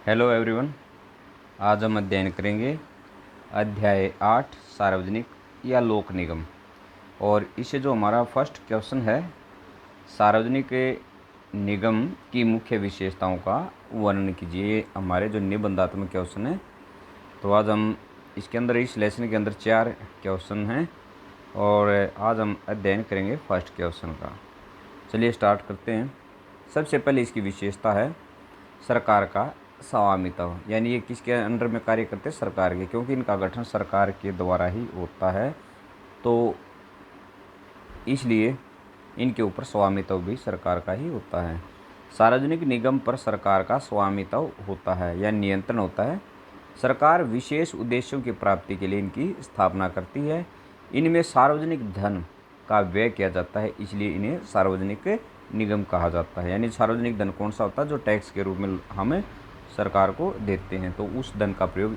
Hello everyone. आज हम अध्ययन करेंगे अध्याय 8 सार्वजनिक या लोक निगम। और इससे जो हमारा फर्स्ट क्वेश्चन है, सार्वजनिक निगम की मुख्य विशेषताओं का वर्णन कीजिए। ये हमारे जो निबंधात्मक क्वेश्चन है। तो आज हम इसके अंदर इस लेसन के अंदर 4 क्वेश्चन हैं और आज हम अध्ययन करेंगे फर्स्ट क्वेश्चन का। चलिए स्टार्ट करते हैं। सबसे पहले इसकी विशेषता है सरकार का स्वामित्व, यानी ये किसके अंडर में कार्य करते हैं? सरकार के, क्योंकि इनका गठन सरकार के द्वारा ही होता है, तो इसलिए इनके ऊपर स्वामित्व भी सरकार का ही होता है। सार्वजनिक निगम पर सरकार का स्वामित्व होता है या नियंत्रण होता है। सरकार विशेष उद्देश्यों की प्राप्ति के लिए इनकी स्थापना करती है। इनमें सार्वजनिक धन का व्यय किया जाता है, इसलिए इन्हें सार्वजनिक निगम कहा जाता है। यानी सार्वजनिक धन कौन सा होता है? जो टैक्स के रूप में हमें सरकार को देते हैं, तो उस धन का प्रयोग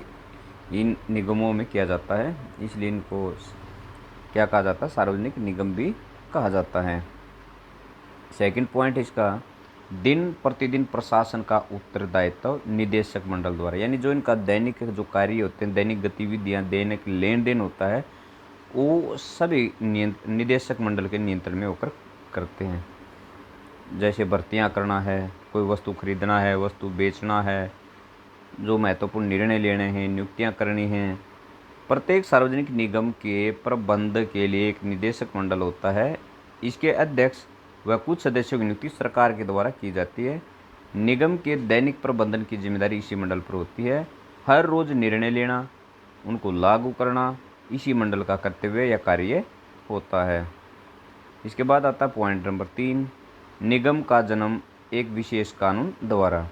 इन निगमों में किया जाता है, इसलिए इनको क्या कहा जाता है? सार्वजनिक निगम भी कहा जाता है। सेकंड पॉइंट इसका, दिन प्रतिदिन प्रशासन का उत्तरदायित्व निदेशक मंडल द्वारा, यानी जो इनका दैनिक जो कार्य होते हैं, दैनिक गतिविधियां, दैनिक लेन देन होता है, वो सभी निदेशक मंडल के नियंत्रण में होकर करते हैं। जैसे भर्तियां करना है, कोई वस्तु खरीदना है, वस्तु बेचना है, जो महत्वपूर्ण निर्णय लेने हैं, नियुक्तियां करनी हैं। प्रत्येक सार्वजनिक निगम के प्रबंध के लिए एक निदेशक मंडल होता है। इसके अध्यक्ष व कुछ सदस्यों की नियुक्ति सरकार के द्वारा की जाती है। निगम के दैनिक प्रबंधन की जिम्मेदारी इसी मंडल पर होती है। हर रोज निर्णय लेना, उनको लागू करना इसी मंडल का कर्तव्य या कार्य होता है। इसके बाद आता है पॉइंट नंबर 3, निगम का जन्म एक विशेष कानून द्वारा।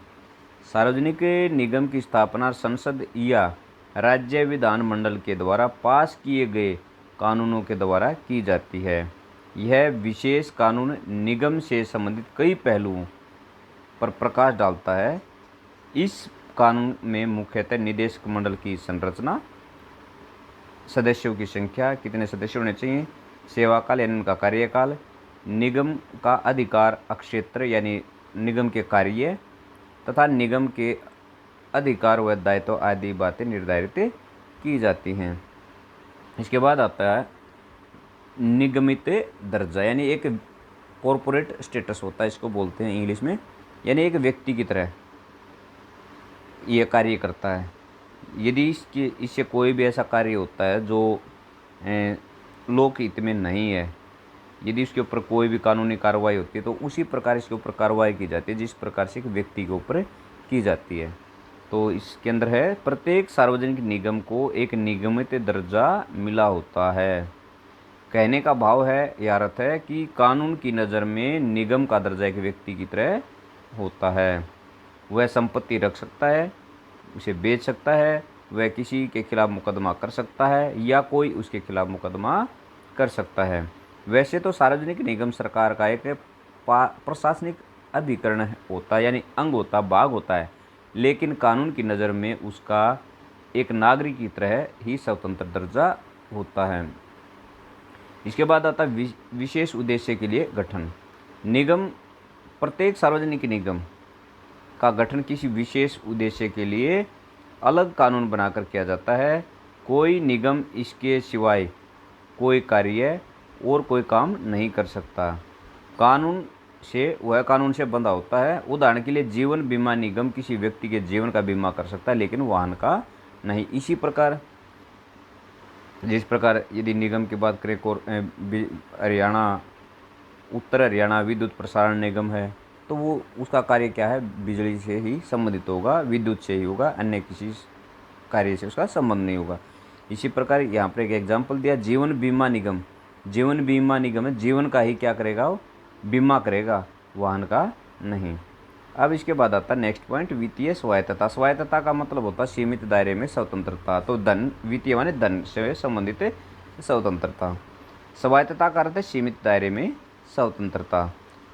सार्वजनिक निगम की स्थापना संसद या राज्य विधान मंडल के द्वारा पास किए गए कानूनों के द्वारा की जाती है। यह विशेष कानून निगम से संबंधित कई पहलुओं पर प्रकाश डालता है। इस कानून में मुख्यतः निदेशक मंडल की संरचना, सदस्यों की संख्या, कितने सदस्य होने चाहिए, सेवाकाल यानी उनका कार्यकाल, निगम का अधिकार क्षेत्र यानी निगम के कार्य तथा निगम के अधिकार व दायित्व आदि बातें निर्धारित की जाती हैं। इसके बाद आता है निगमित दर्जा, यानी एक कॉरपोरेट स्टेटस होता है, इसको बोलते हैं इंग्लिश में, यानी एक व्यक्ति की तरह ये कार्य करता है। यदि इससे कोई भी ऐसा कार्य होता है जो लोक हित में नहीं है, यदि इसके ऊपर कोई भी कानूनी कार्रवाई होती है, तो उसी प्रकार इसके ऊपर कार्रवाई की जाती है जिस प्रकार से एक व्यक्ति के ऊपर की जाती है। तो इसके अंदर है प्रत्येक सार्वजनिक निगम को एक निगमित दर्जा मिला होता है। कहने का भाव है या अर्थ है कि कानून की नज़र में निगम का दर्जा एक व्यक्ति की तरह होता है। वह संपत्ति रख सकता है, उसे बेच सकता है, वह किसी के खिलाफ मुकदमा कर सकता है या कोई उसके खिलाफ मुकदमा कर सकता है। वैसे तो सार्वजनिक निगम सरकार का एक प्रशासनिक अभिकरण होता है, यानी अंग होता, भाग होता है, लेकिन कानून की नज़र में उसका एक नागरिक की तरह ही स्वतंत्र दर्जा होता है। इसके बाद आता है विशेष उद्देश्य के लिए गठन। निगम, प्रत्येक सार्वजनिक निगम का गठन किसी विशेष उद्देश्य के लिए अलग कानून बनाकर किया जाता है। कोई निगम इसके सिवाय कोई कार्य और कोई काम नहीं कर सकता। वह कानून से बंधा होता है। उदाहरण के लिए जीवन बीमा निगम किसी व्यक्ति के जीवन का बीमा कर सकता है, लेकिन वाहन का नहीं। इसी प्रकार जिस प्रकार यदि निगम की बात करें, हरियाणा, उत्तर हरियाणा विद्युत प्रसारण निगम है, तो वो उसका कार्य क्या है? बिजली से ही संबंधित होगा, विद्युत से ही होगा, अन्य किसी कार्य से उसका संबंध नहीं होगा। इसी प्रकार यहाँ पर एक एग्जाम्पल दिया, जीवन बीमा निगम। जीवन बीमा निगम है, जीवन का ही क्या करेगा? वो बीमा करेगा, वाहन का नहीं। अब इसके बाद आता है नेक्स्ट पॉइंट, वित्तीय स्वायत्तता। स्वायत्तता का मतलब होता है सीमित दायरे में स्वतंत्रता। तो धन, वित्तीय माने धन से संबंधित स्वतंत्रता। स्वायत्तता का अर्थ है सीमित दायरे में स्वतंत्रता।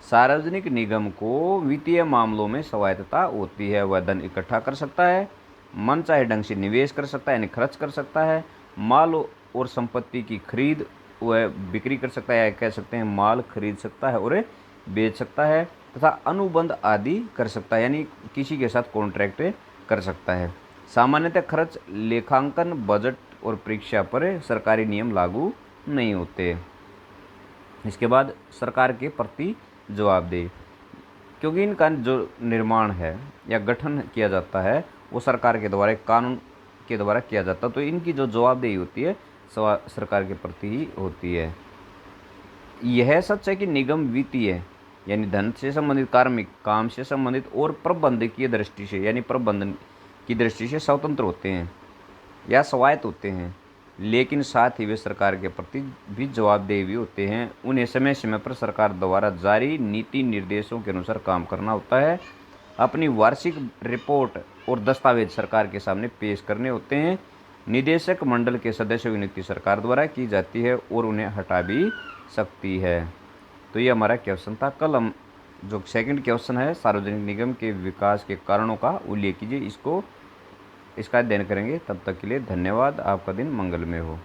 सार्वजनिक निगम को वित्तीय मामलों में स्वायत्तता होती है। वह धन इकट्ठा कर सकता है, मन चाहे ढंग से निवेश कर सकता है, यानी खर्च कर सकता है, माल और संपत्ति की खरीद वह बिक्री कर सकता है, या कह सकते हैं माल खरीद सकता है और बेच सकता है, तथा अनुबंध आदि कर सकता है, यानी किसी के साथ कॉन्ट्रैक्ट कर सकता है। सामान्यतः खर्च लेखांकन, बजट और परीक्षा पर सरकारी नियम लागू नहीं होते। इसके बाद सरकार के प्रति जवाबदेही, क्योंकि इनका जो निर्माण है या गठन किया जाता है वो सरकार के द्वारा, एक कानून के द्वारा किया जाता है, तो इनकी जो जवाबदेही होती है सरकार के प्रति ही होती है। यह सच है कि निगम वित्तीय यानी धन से संबंधित, कार्मिक काम से संबंधित और प्रबंधकीय दृष्टि से यानी प्रबंधन की दृष्टि से स्वतंत्र होते हैं या स्वायत्त होते हैं, लेकिन साथ ही वे सरकार के प्रति भी जवाबदेह भी होते हैं। उन्हें समय समय पर सरकार द्वारा जारी नीति निर्देशों के अनुसार काम करना होता है। अपनी वार्षिक रिपोर्ट और दस्तावेज सरकार के सामने पेश करने होते हैं। निदेशक मंडल के सदस्यों की नियुक्ति सरकार द्वारा की जाती है और उन्हें हटा भी सकती है। तो ये हमारा क्वेश्चन था। कल हम जो सेकंड क्वेश्चन है सार्वजनिक निगम के विकास के कारणों का उल्लेख कीजिए, इसका अध्ययन करेंगे। तब तक के लिए धन्यवाद। आपका दिन मंगलमय हो।